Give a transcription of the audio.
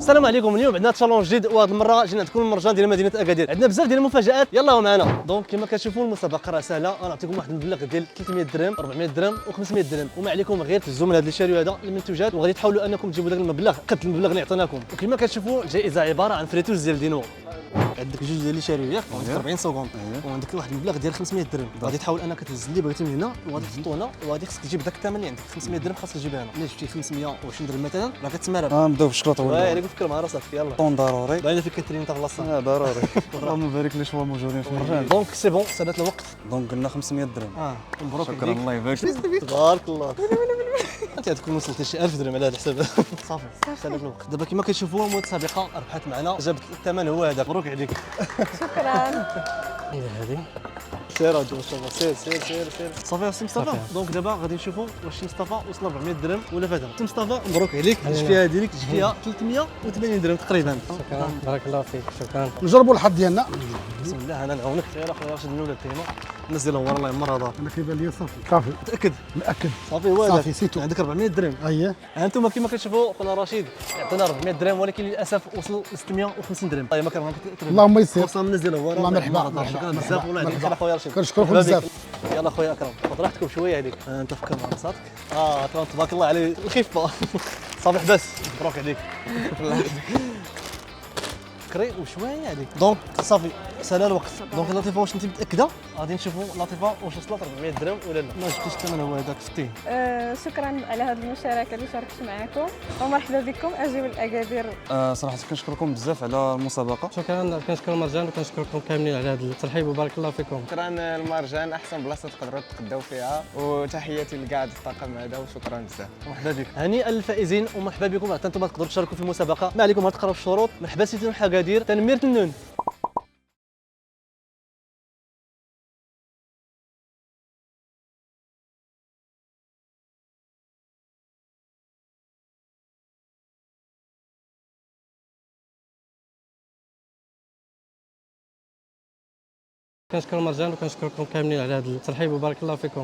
السلام عليكم. اليوم عندنا تشالنج جديد، وهذه المره جينا عندكم المرجان ديال مدينه اكادير. عندنا بزاف ديال المفاجات، يلاه معنا. دونك كما كتشوفوا المسابقه راه سهله، غنعطيكم واحد المبلغ ديال 300 درهم 400 درهم و500 درهم، وما عليكم غير تهزوا من هذا اللي شاريو هذا المنتوجات، وغادي تحاولوا انكم تجيبوا ذاك المبلغ قد المبلغ اللي عطيناكم. وكما كتشوفوا الجائزه عباره عن فريتوز ديال دينو. عندك جوج ديال اللي شاريو ياك، وعندك 40 سكوند، وعندك واحد المبلغ ديال 500 درهم. غادي تحاول انك تهز اللي بغيتي من هنا، وغادي تحطو هنا، وغادي خصك تجيب داك الثمن اللي عندك 500 درهم، خاصك تجيبها هنا. الا جبتي 520 درهم مثلا راه كتسمى نبداو بالشكلاط واه الا فكر مع راسك يلاه طون ضروري. باينه فيك كترين انت في لاصه. ضروري. اللهم بارك لي شوا موجودين في المرجان. دونك سي بون سالات الوقت. دونك قلنا 500 درهم. مبروك شكرا عليك. الله يبارك فيك. تبارك الله. انت تكون وصلتي شي 1000 درهم على هذا الحساب. صافي سالات الوقت. دابا كما كتشوفوا المتسابقه ربحت معنا، جابت الثمن هو هذا. مبروك عليك. شكرا. هي هذه سير هادو ان شاء الله. سير سير سير سير. صافي السي مصطفى. دونك دابا غادي نشوفوا واش مصطفى وصل 400 درهم ولا فاتها. السي مصطفى مبروك عليك. جبت فيها ديالك، جبت فيها 380 درهم تقريبا. شكرا بارك الله فيك. شكرا. نجربوا الحظ ديالنا. بسم الله انا نعاونك. خير اخويا راشد من ولاد تيما. نزل ورا الله يمر هذا. انا كيبان لي صافي متاكد؟ مأكد. صافي هو هذا. صافي سيتو. عندك 400 درهم. اييه انتم كما كتشوفوا خونا رشيد عطينا 400 درهم، ولكن للاسف وصل ل 650 درهم. طيب ما كان اللهم يسر. وصل منزل هو. الله مرحبا. شكرا بزاف والله يعطيك الخير اخويا رشيد. كنشكركم بزاف. يلا خويا اكرم خذ راحتكم شويه هذيك. انت فكر مع راسك. اكرم تبارك الله عليه الخفه. صافي حبس. مبروك عليك. كري وشويه هذيك. دونك صافي سالا الوقت. دونك لطيفه واش انت متاكده؟ غادي نشوفوا لطيفه واش وصلت 400 درهم ولا لا. ما جبتيش الثمن هو هذاك فتيه. شكرا على هذه المشاركه اللي شاركت معكم، ومرحبا بكم. اجيو الاكادير. صراحه كنشكركم بزاف على المسابقه. شكرا كنشكر المرجان وكنشكركم كاملين على هذا الترحيب وبارك الله فيكم. شكرا المرجان، احسن بلاصه تقدروا تتغداو فيها، وتحياتي لكاع الطاقم هذا وشكرا بزاف. مرحبا بك. هنيئا للفائزين ومرحبا بكم. حتى انتم تقدروا تشاركوا في المسابقه، ما عليكم غير تقراو الشروط. مرحبا سيدي حكادير تنمير تنون. كنشكر المرجان وكنشكركم كاملين على هذا الترحيب وبارك الله فيكم.